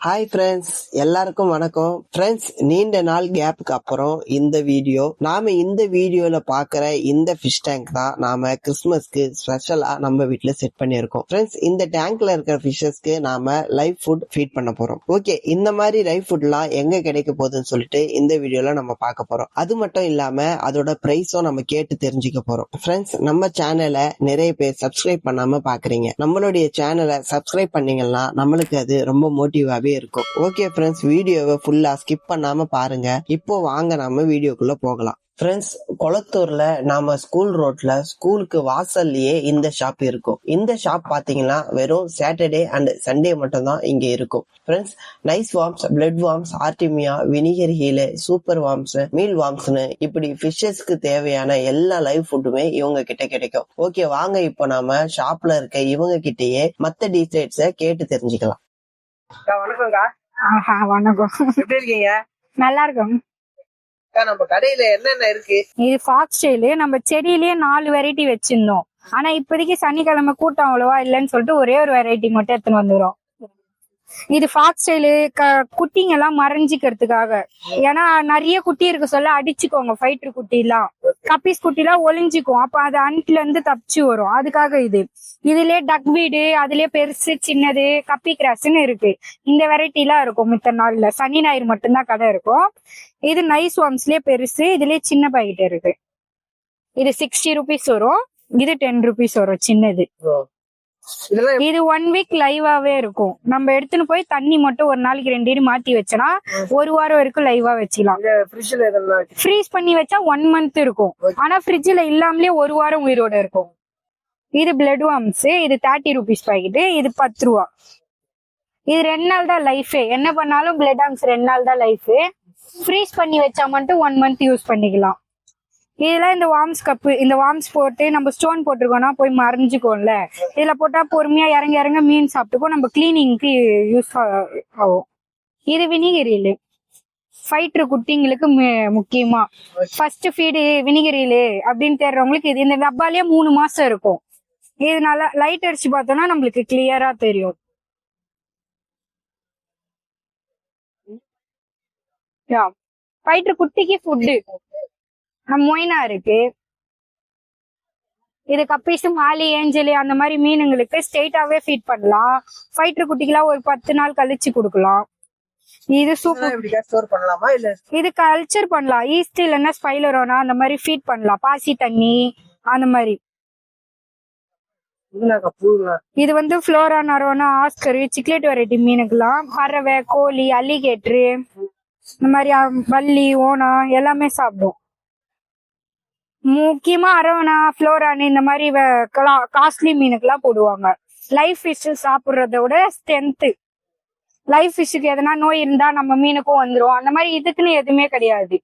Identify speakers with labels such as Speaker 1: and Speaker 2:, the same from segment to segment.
Speaker 1: Hi friends, எல்லாருக்கும் வணக்கம். Friends, நீண்ட நாள் கேப்புக்கு அப்புறம் இந்த வீடியோ. நாம இந்த வீடியோல பாக்குற இந்த ஃபிஷ் டேங்க் தான் நாம கிறிஸ்துமஸ்க்கு ஸ்பெஷலா நம்ம வீட்டுல செட் பண்ணியிருக்கோம். ஃப்ரெண்ட்ஸ், இந்த டேங்க்ல இருக்கிற ஃபிஷஸ்க்கு நாம லைவ் ஃபுட் ஃபீட் பண்ண போறோம். ஓகே, இந்த மாதிரி லைவ் ஃபுட்லாம் எங்க கிடைக்க போகுதுன்னு சொல்லிட்டு இந்த வீடியோல நம்ம பார்க்க போறோம். அது மட்டும் இல்லாம அதோட பிரைஸும் நம்ம கேட்டு தெரிஞ்சுக்க போறோம். ஃப்ரெண்ட்ஸ், நம்ம சேனலை நிறைய பேர் சப்ஸ்கிரைப் பண்ணாம பாக்குறீங்க. நம்மளுடைய சேனலை சப்ஸ்கிரைப் பண்ணீங்கன்னா நம்மளுக்கு அது ரொம்ப மோட்டிவாவே இருக்கும். ஓகே ஃப்ரெண்ட்ஸ், வீடியோவை ஃபுல்லா ஸ்கிப் பண்ணாம பாருங்க. இப்போ வாங்க நாம வீடியோக்குள்ள போகலாம். ஃப்ரெண்ட்ஸ், கொளத்தூர்ல நாம ஸ்கூல் ரோட்ல ஸ்கூலுக்கு வாசல்லயே இந்த ஷாப் இருக்கும். இந்த ஷாப் பாத்தீங்கன்னா வெறும் சாட்டர்டே அண்ட் சண்டே மட்டும் தான் இங்க இருக்கும். Friends, nice worms, blood worms, artemia, vinegar eel, super worms, meal வார்ம்ஸ்னு இப்படி ஃபிஷஸ்க்கு தேவையான எல்லா லைவ் ஃபுட்டுமே இவங்க கிட்ட கிடைக்கும். ஓகே, வாங்க இப்போ நாம ஷாப்ல இருக்க இவங்க கிட்டயே மத்த டீடைல்ஸ கேட்டு தெரிஞ்சுக்கலாம்.
Speaker 2: வணக்கம்க்கா.
Speaker 3: வணக்கம்.
Speaker 2: எப்படி இருக்கீங்க?
Speaker 3: நல்லா இருக்கும்.
Speaker 2: நம்ம கடையில என்னென்ன இருக்கு?
Speaker 3: இது ஃபாக்ஸ் ஸ்டைலு. நம்ம செடியிலேயே 4 வெரைட்டி வச்சிருந்தோம். ஆனா இப்போதைக்கு சனிக்கிழமை கூட்டம் அவ்வளவா இல்லைன்னு சொல்லிட்டு ஒரே ஒரு வெரைட்டி மட்டும் எடுத்துன்னு வந்துடும். இது ஃபாக்ஸ் ஸ்டைலு குட்டிங்க எல்லாம் மறைஞ்சிக்கிறதுக்காக. ஏன்னா நிறைய குட்டி இருக்கு சொல்ல அடிச்சுக்கோங்க. ஃபைட்டர் குட்டி எல்லாம், கப்பீஸ் குட்டி எல்லாம் ஒளிஞ்சிக்கும். அப்ப அது அண்ட்ல இருந்து தப்பிச்சு வரும். அதுக்காக இதுலயே டக் வீடு, அதுலயே பெருசு சின்னது கப்பி கிராஸ்ன்னு இருக்கு. இந்த வெரைட்டி எல்லாம் இருக்கும். மித்த நாள்ல சனி ஞாயிறு மட்டும்தான் கடை இருக்கும். இது நைஸ் வார்ம்ஸ்லயே பெருசு, இதுலயே சின்ன பாக்கெட் இருக்கு. இது 60 rupees வரும். இது 10 rupees வரும் சின்னது. இது 1 week லைவாவே இருக்கும். நம்ம எடுத்துன்னு போய் தண்ணி மட்டும் ஒரு நாளைக்கு 2 மாத்தி வச்சனா ஒரு வாரம் வரைக்கும் லைவா வச்சுக்கலாம். ஃப்ரீஸ் பண்ணி வச்சா 1 month இருக்கும். ஆனா ஃப்ரிட்ஜ்ல இல்லாமலே ஒரு வாரம் உயிரோட இருக்கும். இது பிளட் வார்ம்ஸ். இது 30 rupees பாக்கெட். இது 10 ரூபா. இது 2 நாள் தான் லைஃபே. என்ன பண்ணாலும் பிளட் வார்ம்ஸ் 2 நாள் தான் லைஃப். ஃப்ரீஸ் பண்ணி வச்சா மட்டும் 1 month யூஸ் பண்ணிக்கலாம். இதெல்லாம் இந்த வார்ம்ஸ் கப்பு. இந்த வார்ம்ஸ் போட்டு நம்ம ஸ்டோன் போட்டிருக்கோம்னா போய் மறைஞ்சுக்கோம்ல. இதுல போட்டா பொறுமையா இறங்க இறங்க மீன் சாப்பிட்டுக்கோ. நம்ம கிளீனிங்க்கு யூஸ் ஆகும். இது வினிகரில் ஃபைட்டர் குட்டிங்களுக்கு முக்கியமா ஃபர்ஸ்ட் ஃபீடு வினிகரில் அப்படின்னு தேடுறவங்களுக்கு இது. இந்த டப்பாலேயே 3 மாசம் இருக்கும். இது நல்லா லைட் அடிச்சு பார்த்தோம்னா நம்மளுக்கு கிளியரா தெரியும். ஃபைட்டர் குட்டிக்கு ஃபுட்டு மொய்னா இருக்கு. இது கப்பீஸ், மாலி, ஏஞ்சலி அந்த மாதிரி மீனுங்களுக்கு ஸ்ட்ரெயிட்டாவே ஃபீட் பண்ணலாம். ஃபைட்டர் குட்டிக்கெல்லாம் ஒரு 10 நாள் கழிச்சு கொடுக்கலாம். இது சூப்பர். இது கல்ச்சர் பண்ணலாம். ஈஸ்ட் இல்லைன்னா ஸ்பைலரோனா அந்த மாதிரி ஃபீட் பண்ணலாம். பாசி தண்ணி அந்த மாதிரி. இது வந்து ஃப்ளோரா, நரோனா, ஆஸ்கர், சிக்லேட் வெரைட்டி மீனுக்கெல்லாம் பறவை, கோழி, அலிகேட்டரு இந்த மாதிரி வள்ளி, ஓனா எல்லாமே சாப்பிடும். முக்கியமா அரவணா, ஃப்ளோரானு இந்த மாதிரி காஸ்ட்லி மீனுக்கெல்லாம் போடுவாங்க. லைஃப் ஃபிஷ் சாப்பிடுறத விட ஸ்ட்ரென்த். லைஃப் ஃபிஷ்ஷுக்கு எதனா நோய் இருந்தா நம்ம மீனுக்கும் வந்துடும். அந்த மாதிரி இதுக்குன்னு எதுவுமே கிடையாது.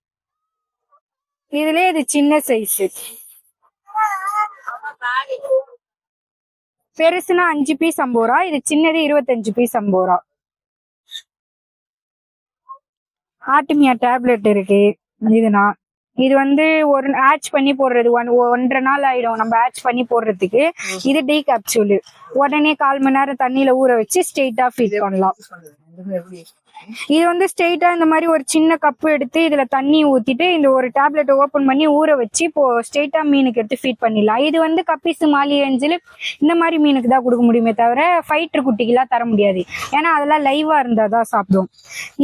Speaker 3: இதுலயே இது சின்ன சைஸ். பெருசுனா 5 பீஸ் 50 ரூபா. இது சின்னது 25 பீஸ் 50 ரூபா. ஆர்டிமியா டேப்லெட் இருக்கு. இது வந்து ஒரு ஆட்ச் பண்ணி போடுறது 1.5 நாள் ஆயிடும் நம்ம ஆட்ச் பண்ணி போடுறதுக்கு. இது டீ கேப்சூல். உடனே 1/4 மணி நேரம் தண்ணியில ஊற வச்சு ஸ்ட்ரெயிட்டா ஃபீட் பண்ணலாம். இது வந்து ஸ்ட்ரெயிட்டா இந்த மாதிரி ஒரு சின்ன கப்பு எடுத்து இதுல தண்ணி ஊத்திட்டு இந்த ஒரு டேப்லெட் ஓபன் பண்ணி ஊற வச்சு இப்போ ஸ்ட்ரெயிட்டா மீனுக்கு எடுத்து ஃபீட் பண்ணிடலாம். இது வந்து கப்பீஸ், மாலி, ஏஞ்சல் இந்த மாதிரி மீனுக்கு தான் கொடுக்க முடியுமே தவிர ஃபைட்டர் குட்டிக்கெல்லாம் தர முடியாது. ஏன்னா அதெல்லாம் லைவா இருந்தாதான் சாப்பிடும்.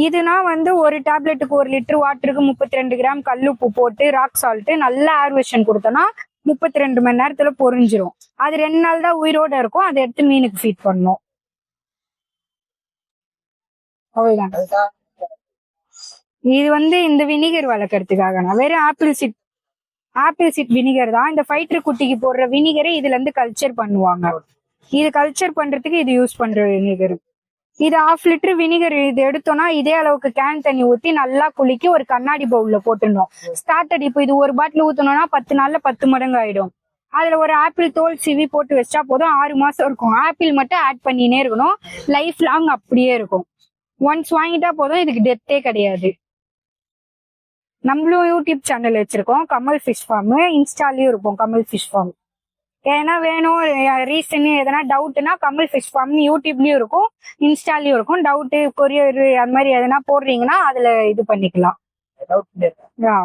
Speaker 3: இதுனா வந்து ஒரு டேப்லெட்டுக்கு 1 லிட்டர் வாட்டருக்கு 32 கிராம் கல்லுப்பு போட்டு ராக் சால்ட் நல்லா ஏர்வேஷன் கொடுத்தோம்னா 32 மணி நேரத்துல பொரிஞ்சிரும். அது 2 நாள் தான் உயிரோட இருக்கும். அதை எடுத்து மீனுக்கு ஃபீட் பண்ணணும். இது வந்து இந்த வினிகர் வளர்க்கறதுக்காக வெறும் ஆப்பிள் சீட் வினிகர் தான். இந்த ஃபைட்டர் குட்டிக்கு போடுற வினிகரை இதுல இருந்து கல்ச்சர் பண்ணுவாங்க. இது கல்ச்சர் பண்றதுக்கு இது யூஸ் பண்ற வினிகர். இது 1/2 லிட்டர் வினிகர். இது எடுத்தோம்னா இதே அளவுக்கு கேன் தண்ணி ஊத்தி நல்லா குளிக்கி ஒரு கண்ணாடி பவுல்ல போட்டுடணும். ஸ்டார்டட் இப்போ இது ஒரு பாட்டில் ஊத்தணும்னா 10 நாள்ல 10 மடங்கு ஆயிடும். அதுல ஒரு ஆப்பிள் தோல் சிவி போட்டு வச்சா போதும் 6 மாசம் இருக்கும். ஆப்பிள் மட்டும் ஆட் பண்ணினே இருக்கணும். லைஃப் லாங் அப்படியே இருக்கும். ஒன்ஸ் வாங்கிட்டா போதும். இதுக்கு டெத்தே கிடையாது. நம்மளும் யூடியூப் சேனல் வச்சிருக்கோம், கமல் ஃபிஷ் ஃபார்ம். இன்ஸ்டாலயும் இருக்கும் கமல் ஃபிஷ் ஃபார்ம். ஏன்னா வேணும் ரீசன் எதனா டவுட்னா கமல் ஃபிஷ் ஃபார்ம் யூடியூப்லயும் இருக்கும், இன்ஸ்டாலயும் இருக்கும். டவுட் கொரியர் அந்த மாதிரி எதனா போடுறீங்கன்னா அதுல இது பண்ணிக்கலாம்.
Speaker 2: டவுட்
Speaker 3: ஆ.